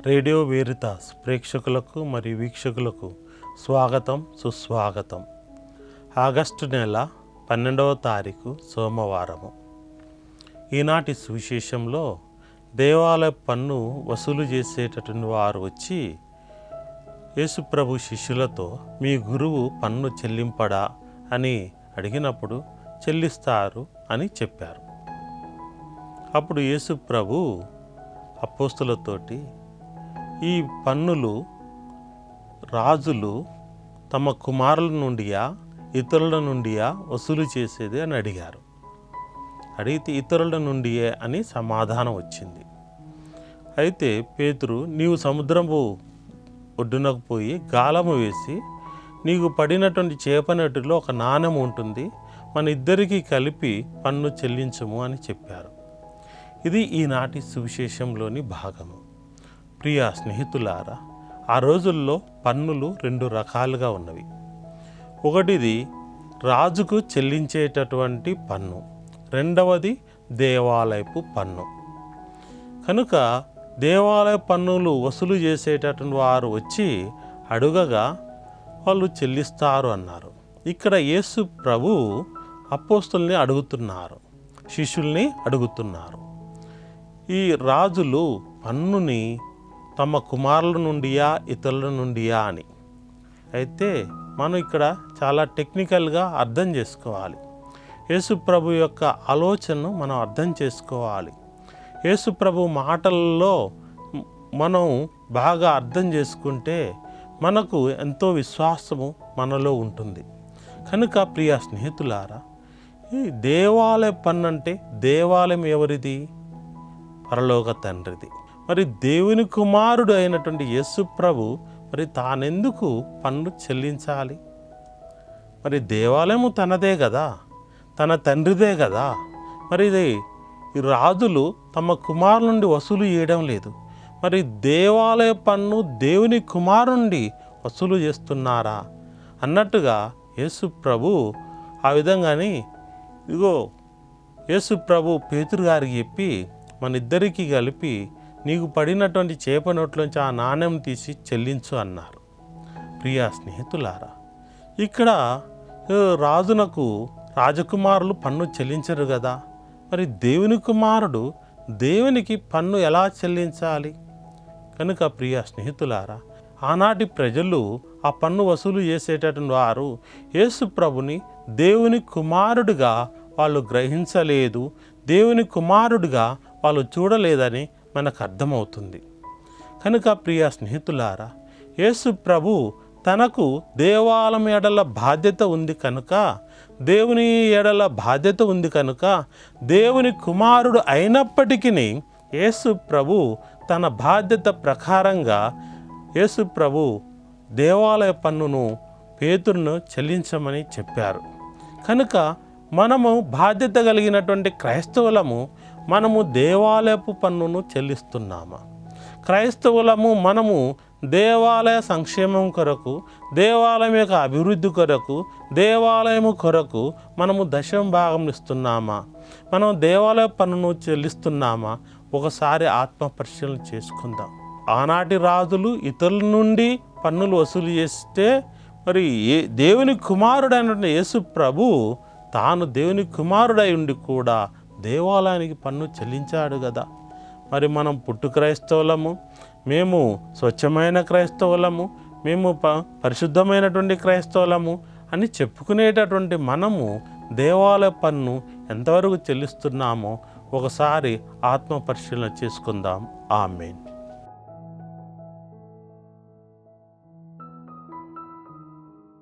Radio వేరితాస్ ప్రేక్షకులకు మరియు వీక్షకులకు స్వాగతం సుస్వాగతం. ఆగస్టు నెల 12వ తారీఖు సోమవారము. ఈనాటి సువిశేషంలో దేవాలయ పన్ను వసూలు చేసేటటువంటి వారు వచ్చి యేసుప్రభు శిష్యులతో మీ గురువు పన్ను చెల్లింపడా అని అడిగినప్పుడు చెల్లిస్తారు అని చెప్పారు. అప్పుడు యేసుప్రభు అపోస్తులతోటి ఈ పన్నులు రాజులు తమ కుమారుల నుండియా ఇతరుల నుండియా వసూలు చేసేది అని అడిగారు. అడిగితే ఇతరుల నుండియే అని సమాధానం వచ్చింది. అయితే పేతురు, నీవు సముద్రపు ఒడ్డునకు పోయి గాలము వేసి నీకు పడినటువంటి చేపనట్టులో ఒక నాణెం ఉంటుంది, మన ఇద్దరికీ కలిపి పన్ను చెల్లించము అని చెప్పారు. ఇది ఈనాటి సువిశేషంలోని భాగము. ప్రియ స్నేహితులారా, ఆ రోజుల్లో పన్నులు 2 రకాలుగా ఉన్నవి. ఒకటిది రాజుకు చెల్లించేటటువంటి పన్ను, రెండవది దేవాలయపు పన్ను. కనుక దేవాలయ పన్నులు వసూలు చేసేటటువంటి వారు వచ్చి అడుగగా వాళ్ళు చెల్లిస్తారు అన్నారు. ఇక్కడ యేసు ప్రభు అపోస్తుల్ని అడుగుతున్నారు, శిష్యుల్ని అడుగుతున్నారు. ఈ రాజులు పన్నుని తమ కుమారుల నుండియా ఇతరుల నుండియా అని. అయితే మనం ఇక్కడ చాలా టెక్నికల్గా అర్థం చేసుకోవాలి. యేసుప్రభు యొక్క ఆలోచనను మనం అర్థం చేసుకోవాలి. యేసుప్రభు మాటల్లో మనం బాగా అర్థం చేసుకుంటే మనకు ఎంతో విశ్వాసము మనలో ఉంటుంది. కనుక ప్రియ స్నేహితులారా, ఈ దేవాలయ పన్ను అంటే దేవాలయం ఎవరిది? పరలోక తండ్రిది. మరి దేవుని కుమారుడు అయినటువంటి యేసు ప్రభు మరి తానెందుకు పన్ను చెల్లించాలి? మరి దేవాలయము తనదే కదా, తన తండ్రిదే కదా. మరి ఈ రాజులు తమ కుమారు నుండి వసూలు చేయడం లేదు. మరి దేవాలయ పన్ను దేవుని కుమారుండి వసూలు చేస్తున్నారా అన్నట్టుగా యేసు ప్రభు ఆ విధంగానే ఇదిగో యేసు ప్రభు పేతురు గారికి చెప్పి మన ఇద్దరికీ కలిపి నీకు పడినటువంటి చేప నోట్లోంచి ఆ నాణ్యం తీసి చెల్లించు అన్నారు. ప్రియ స్నేహితులారా, ఇక్కడ రాజునకు రాజకుమారులు పన్ను చెల్లించరు కదా. మరి దేవుని కుమారుడు దేవునికి పన్ను ఎలా చెల్లించాలి? కనుక ప్రియ స్నేహితులారా, ఆనాటి ప్రజలు ఆ పన్ను వసూలు చేసేటటువంటి వారు యేసు ప్రభుని దేవుని కుమారుడిగా వాళ్ళు గ్రహించలేదు, దేవుని కుమారుడిగా వాళ్ళు చూడలేదని మనకు అర్థమవుతుంది. కనుక ప్రియ స్నేహితులారా, యేసు ప్రభు తనకు దేవాలయం ఎడల బాధ్యత ఉంది కనుక, దేవుని ఎడల బాధ్యత ఉంది కనుక, దేవుని కుమారుడు అయినప్పటికీ యేసు ప్రభు తన బాధ్యత ప్రకారంగా యేసు ప్రభు దేవాలయ పన్నును పేతురును చెల్లించమని చెప్పారు. కనుక మనము బాధ్యత కలిగినటువంటి క్రైస్తవులము మనము దేవాలయపు పన్నును చెల్లిస్తున్నామా? క్రైస్తవులము మనము దేవాలయ సంక్షేమం కొరకు, దేవాలయం యొక్క అభివృద్ధి కొరకు, దేవాలయము కొరకు మనము దశమ భాగం ఇస్తున్నామా? మనం దేవాలయ పన్నును చెల్లిస్తున్నామా? ఒకసారి ఆత్మ పరిశీలన చేసుకుందాం. ఆనాటి రాజులు ఇతరుల నుండి పన్నులు వసూలు చేస్తే మరి దేవుని కుమారుడైనటువంటి యేసు ప్రభు తాను దేవుని కుమారుడై ఉండి కూడా దేవాలయానికి పన్ను చెల్లించాడు కదా. మరి మనం పుట్టు క్రైస్తవులము, మేము స్వచ్ఛమైన క్రైస్తవులము, మేము పరిశుద్ధమైనటువంటి క్రైస్తవులము అని చెప్పుకునేటటువంటి మనము దేవాలయ పన్ను ఎంతవరకు చెల్లిస్తున్నామో ఒకసారి ఆత్మ పరిశీలన చేసుకుందాం. ఆమేన్.